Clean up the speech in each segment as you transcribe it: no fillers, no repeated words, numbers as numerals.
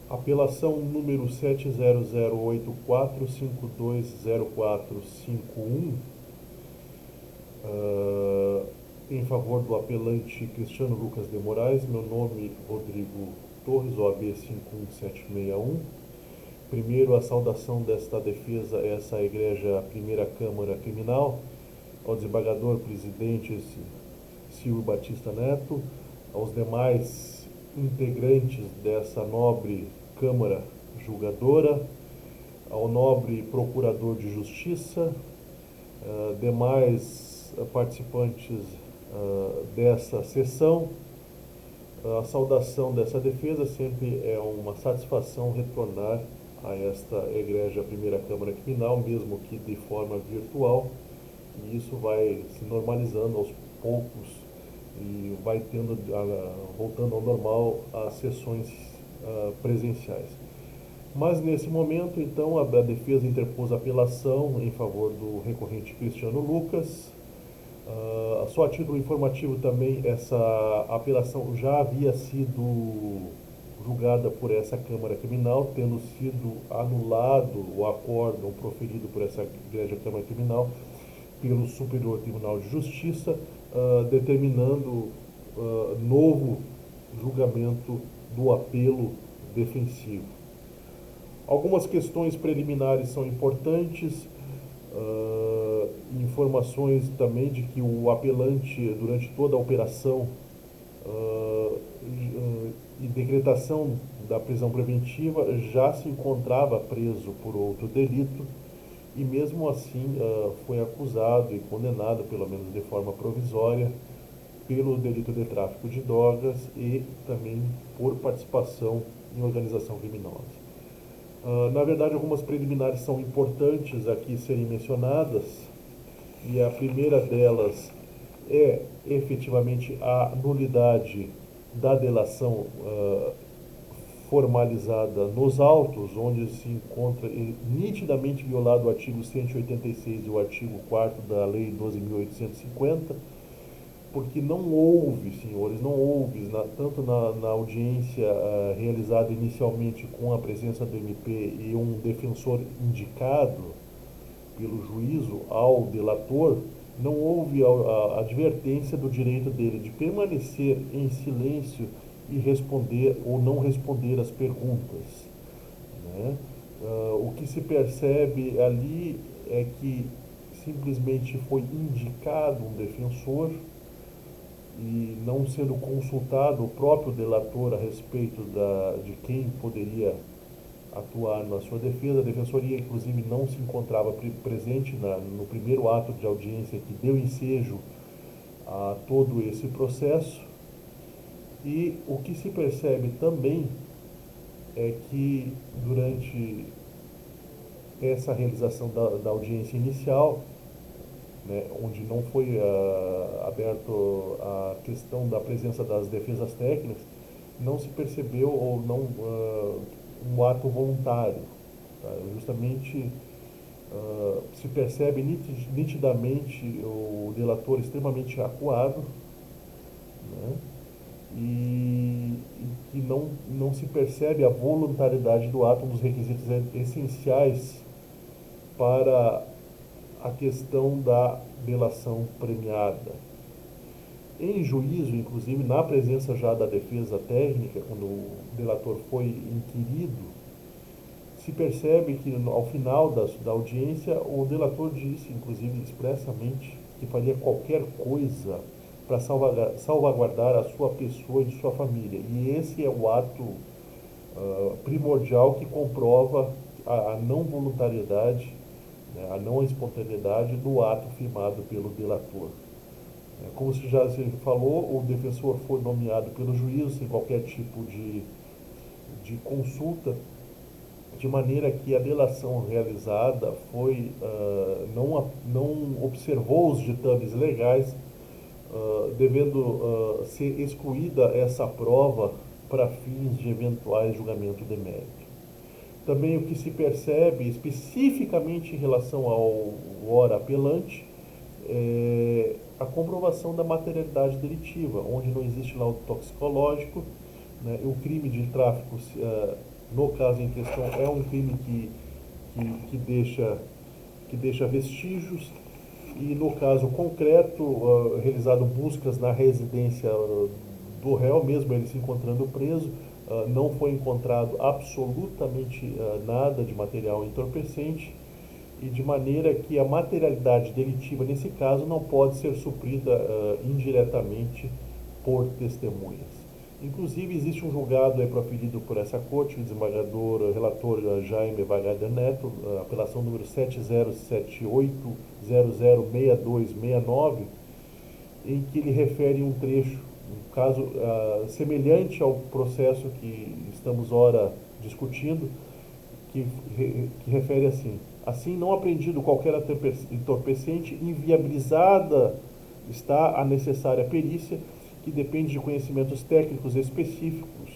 Apelação número 70084520451, em favor do apelante Cristiano Lucas de Moraes, meu nome Rodrigo Torres, OAB 51761. Primeiro, a saudação desta defesa a essa Igreja Primeira Câmara Criminal, ao desembargador presidente Silvio Batista Neto, aos demais integrantes dessa nobre Câmara Julgadora, ao nobre Procurador de Justiça, demais participantes dessa sessão. A saudação dessa defesa sempre é uma satisfação retornar a esta Egrégia Primeira Câmara Criminal, mesmo que de forma virtual, e isso vai se normalizando aos poucos e vai voltando ao normal as sessões presenciais. Mas nesse momento, então, a defesa interpôs apelação em favor do recorrente Cristiano Lucas. Só a título informativo também, essa apelação já havia sido julgada por essa Câmara Criminal, tendo sido anulado o acórdão proferido por essa Igreja Câmara Criminal pelo Superior Tribunal de Justiça, determinando novo julgamento do apelo defensivo. Algumas questões preliminares são importantes, informações também de que o apelante, durante toda a operação e decretação da prisão preventiva, já se encontrava preso por outro delito e mesmo assim foi acusado e condenado, pelo menos de forma provisória, pelo delito de tráfico de drogas e também por participação em organização criminosa. Na verdade, algumas preliminares são importantes aqui serem mencionadas, e a primeira delas é efetivamente a nulidade da delação formalizada nos autos, onde se encontra nitidamente violado o artigo 186 e o artigo 4º da Lei 12.850, porque não houve, senhores, não houve, tanto na audiência realizada inicialmente com a presença do MP e um defensor indicado pelo juízo ao delator, não houve a advertência do direito dele de permanecer em silêncio e responder ou não responder às perguntas, né? O que se percebe ali é que simplesmente foi indicado um defensor e não sendo consultado o próprio delator a respeito de quem poderia atuar na sua defesa. A defensoria, inclusive, não se encontrava presente no primeiro ato de audiência que deu ensejo a todo esse processo. E o que se percebe também é que durante essa realização da audiência inicial, né, onde não foi aberto a questão da presença das defesas técnicas, não se percebeu ou não um ato voluntário. Tá? Justamente se percebe nitidamente o delator extremamente acuado, né? E que não se percebe a voluntariedade do ato, um dos requisitos essenciais para a questão da delação premiada. Em juízo, inclusive, na presença já da defesa técnica, quando o delator foi inquirido, se percebe que ao final da audiência o delator disse, inclusive expressamente, que faria qualquer coisa para salvaguardar a sua pessoa e de sua família. E esse é o ato primordial que comprova a não voluntariedade, né, a não espontaneidade do ato firmado pelo delator. Como já se falou, o defensor foi nomeado pelo juiz sem qualquer tipo de consulta, de maneira que a delação realizada não observou os ditames legais, devendo ser excluída essa prova para fins de eventuais julgamento de mérito. Também o que se percebe especificamente em relação ao ora apelante é a comprovação da materialidade delitiva, onde não existe laudo toxicológico, né, o crime de tráfico no caso em questão, é um crime que deixa vestígios, e no caso concreto, realizado buscas na residência do réu, mesmo ele se encontrando preso, não foi encontrado absolutamente nada de material entorpecente, e de maneira que a materialidade delitiva nesse caso não pode ser suprida indiretamente por testemunhas. Inclusive existe um julgado proferido por essa corte, o desembargador relator Jaime Valhada Neto, apelação número 7078006269, em que ele refere um trecho, um caso semelhante ao processo que estamos ora discutindo, que refere assim: assim, não apreendido qualquer entorpecente, inviabilizada está a necessária perícia, que depende de conhecimentos técnicos específicos.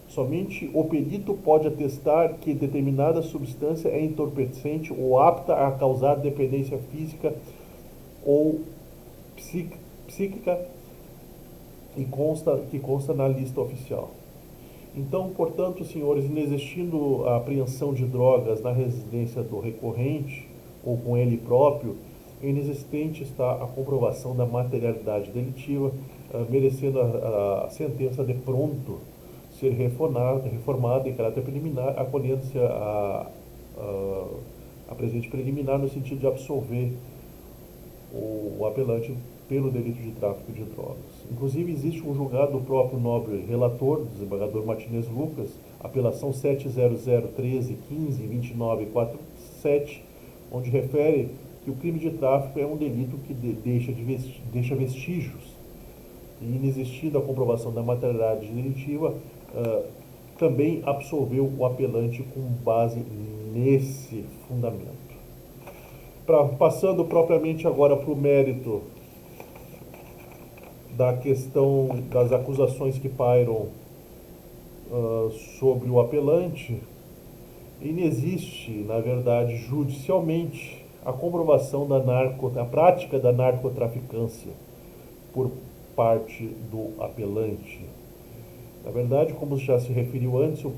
Somente o perito pode atestar que determinada substância é entorpecente ou apta a causar dependência física ou psíquica que consta na lista oficial. Então, portanto, senhores, inexistindo a apreensão de drogas na residência do recorrente ou com ele próprio, inexistente está a comprovação da materialidade delitiva, merecendo a sentença de pronto ser reformada em caráter preliminar, acolhendo-se a presente preliminar no sentido de absolver o apelante pelo delito de tráfico de drogas. Inclusive, existe um julgado do próprio nobre relator, desembargador Martinez Lucas, apelação 70013152947, onde refere que o crime de tráfico é um delito que deixa vestígios, e inexistindo a comprovação da materialidade delitiva, também absolveu o apelante com base nesse fundamento. Passando propriamente agora para o mérito da questão das acusações que pairam sobre o apelante, inexiste, na verdade, judicialmente, a comprovação da prática da narcotraficância por parte do apelante. Na verdade, como já se referiu antes, o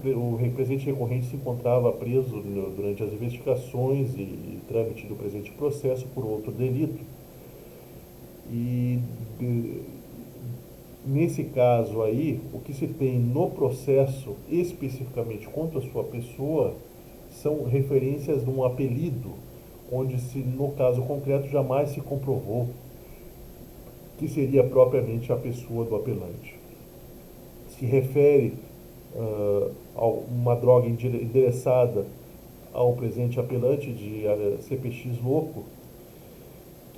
presente recorrente se encontrava preso durante as investigações e trâmite do presente processo por outro delito. E nesse caso aí, o que se tem no processo, especificamente contra a sua pessoa, são referências de um apelido, onde no caso concreto jamais se comprovou que seria propriamente a pessoa do apelante. Se refere a uma droga endereçada ao presente apelante de CPX louco,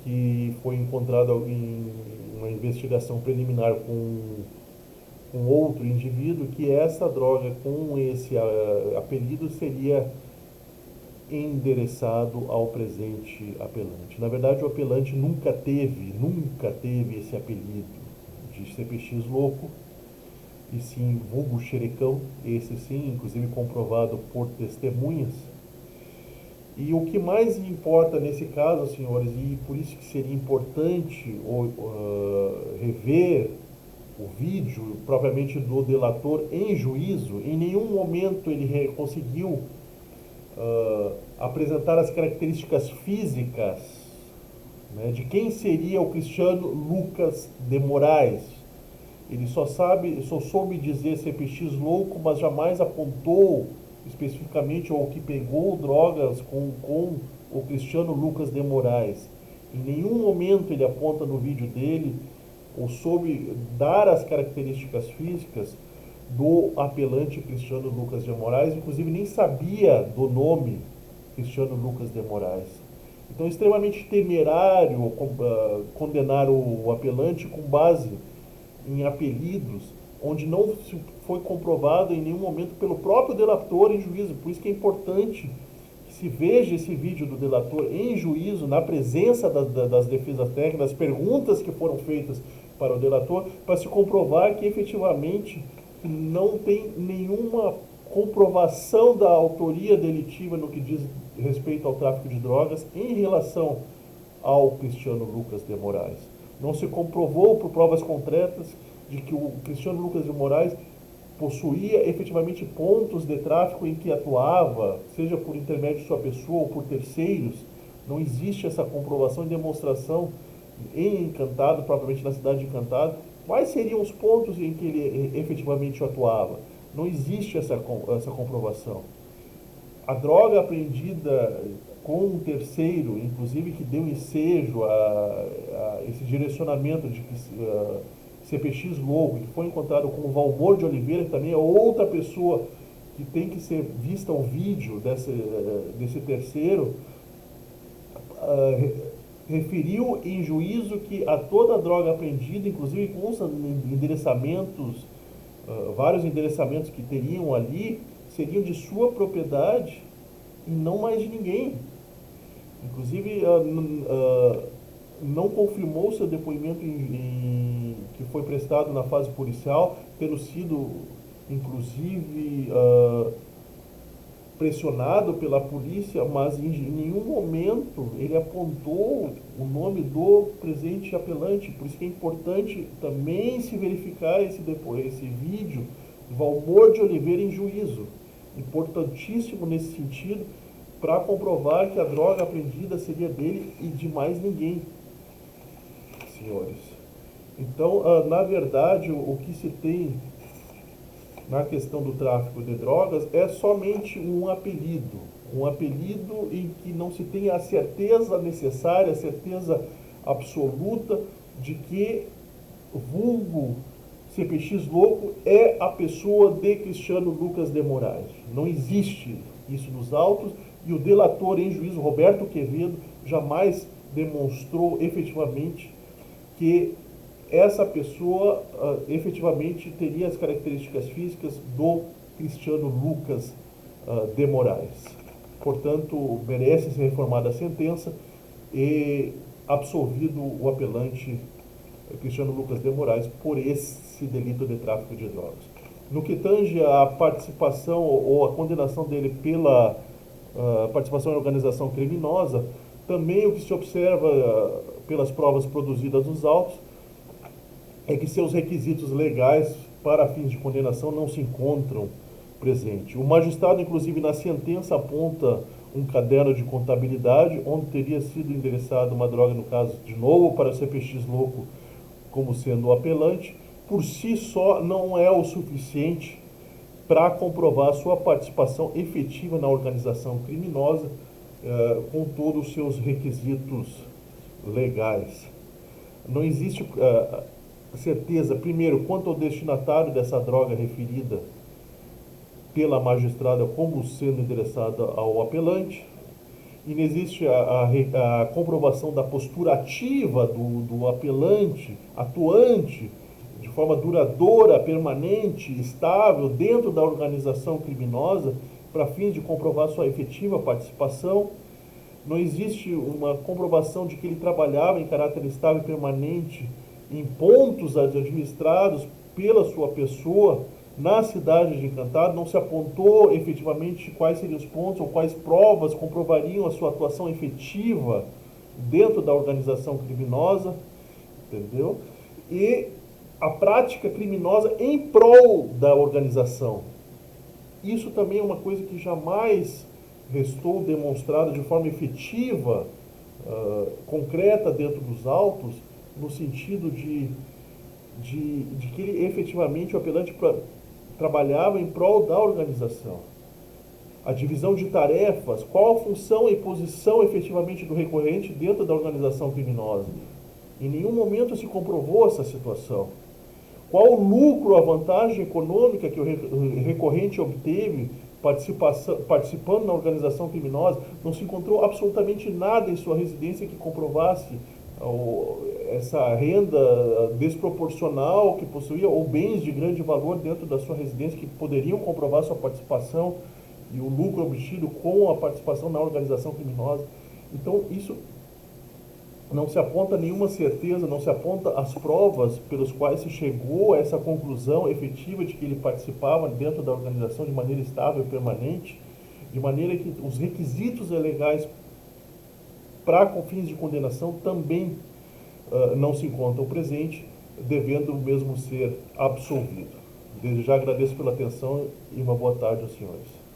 que foi encontrado em uma investigação preliminar com outro indivíduo, que essa droga com esse apelido seria endereçado ao presente apelante. Na verdade, o apelante nunca teve esse apelido de CPX louco, e sim vulgo xerecão, esse sim, inclusive comprovado por testemunhas. E o que mais importa nesse caso, senhores, e por isso que seria importante rever o vídeo propriamente do delator em juízo, em nenhum momento ele conseguiu apresentar as características físicas, né, de quem seria o Cristiano Lucas de Moraes. Ele só soube dizer CPX louco, mas jamais apontou especificamente ou que pegou drogas com o Cristiano Lucas de Moraes. Em nenhum momento ele aponta no vídeo dele ou soube dar as características físicas do apelante Cristiano Lucas de Moraes, inclusive nem sabia do nome Cristiano Lucas de Moraes. Então é extremamente temerário condenar o apelante com base em apelidos, onde não foi comprovado em nenhum momento pelo próprio delator em juízo. Por isso que é importante que se veja esse vídeo do delator em juízo, na presença das defesas técnicas, das perguntas que foram feitas para o delator, para se comprovar que efetivamente não tem nenhuma comprovação da autoria delitiva no que diz respeito ao tráfico de drogas em relação ao Cristiano Lucas de Moraes. Não se comprovou por provas concretas de que o Cristiano Lucas de Moraes possuía efetivamente pontos de tráfico em que atuava, seja por intermédio de sua pessoa ou por terceiros. Não existe essa comprovação e demonstração em Encantado, propriamente na cidade de Encantado. Quais seriam os pontos em que ele efetivamente atuava? Não existe essa comprovação. A droga apreendida com um terceiro, inclusive que deu ensejo a esse direcionamento de que CPX Lobo, que foi encontrado com o Valmor de Oliveira, que também é outra pessoa que tem que ser vista o vídeo desse terceiro, referiu em juízo que a toda a droga apreendida, inclusive com os endereçamentos, vários endereçamentos que teriam ali, seriam de sua propriedade e não mais de ninguém. Inclusive, não confirmou seu depoimento que foi prestado na fase policial, tendo sido, inclusive, pressionado pela polícia, mas em nenhum momento ele apontou o nome do presente apelante. Por isso que é importante também se verificar esse vídeo do Valmor de Oliveira em juízo. Importantíssimo nesse sentido, para comprovar que a droga apreendida seria dele e de mais ninguém, senhores. Então, na verdade, o que se tem na questão do tráfico de drogas é somente um apelido em que não se tem a certeza necessária, a certeza absoluta de que o vulgo CPX Louco é a pessoa de Cristiano Lucas de Moraes. Não existe isso nos autos, e o delator em juízo, Roberto Quevedo, jamais demonstrou efetivamente que essa pessoa efetivamente teria as características físicas do Cristiano Lucas de Moraes. Portanto, merece ser reformada a sentença e absolvido o apelante Cristiano Lucas de Moraes por esse delito de tráfico de drogas. No que tange a participação ou a condenação dele pela participação em organização criminosa, também o que se observa pelas provas produzidas nos autos é que seus requisitos legais para fins de condenação não se encontram presentes. O magistrado, inclusive, na sentença aponta um caderno de contabilidade onde teria sido endereçada uma droga, no caso, de novo, para o CPX Louco como sendo o apelante. Por si só não é o suficiente para comprovar sua participação efetiva na organização criminosa, com todos os seus requisitos legais. Não existe certeza, primeiro, quanto ao destinatário dessa droga referida pela magistrada como sendo endereçada ao apelante, e não existe a comprovação da postura ativa do apelante, atuante, de forma duradoura, permanente, estável, dentro da organização criminosa, para fins de comprovar sua efetiva participação. Não existe uma comprovação de que ele trabalhava em caráter estável e permanente em pontos administrados pela sua pessoa na cidade de Encantado. Não se apontou efetivamente quais seriam os pontos ou quais provas comprovariam a sua atuação efetiva dentro da organização criminosa, entendeu? E a prática criminosa em prol da organização. Isso também é uma coisa que jamais restou demonstrada de forma efetiva, concreta dentro dos autos, no sentido de que ele efetivamente, o apelante, trabalhava em prol da organização. A divisão de tarefas, qual a função e posição efetivamente do recorrente dentro da organização criminosa. Em nenhum momento se comprovou essa situação. Qual o lucro, a vantagem econômica que o recorrente obteve participando na organização criminosa? Não se encontrou absolutamente nada em sua residência que comprovasse essa renda desproporcional que possuía, ou bens de grande valor dentro da sua residência que poderiam comprovar sua participação e o lucro obtido com a participação na organização criminosa. Então, isso não se aponta nenhuma certeza, não se aponta as provas pelas quais se chegou a essa conclusão efetiva de que ele participava dentro da organização de maneira estável e permanente, de maneira que os requisitos legais para fins de condenação também não se encontram presentes, devendo mesmo ser absolvido, Desde já agradeço pela atenção e uma boa tarde aos senhores.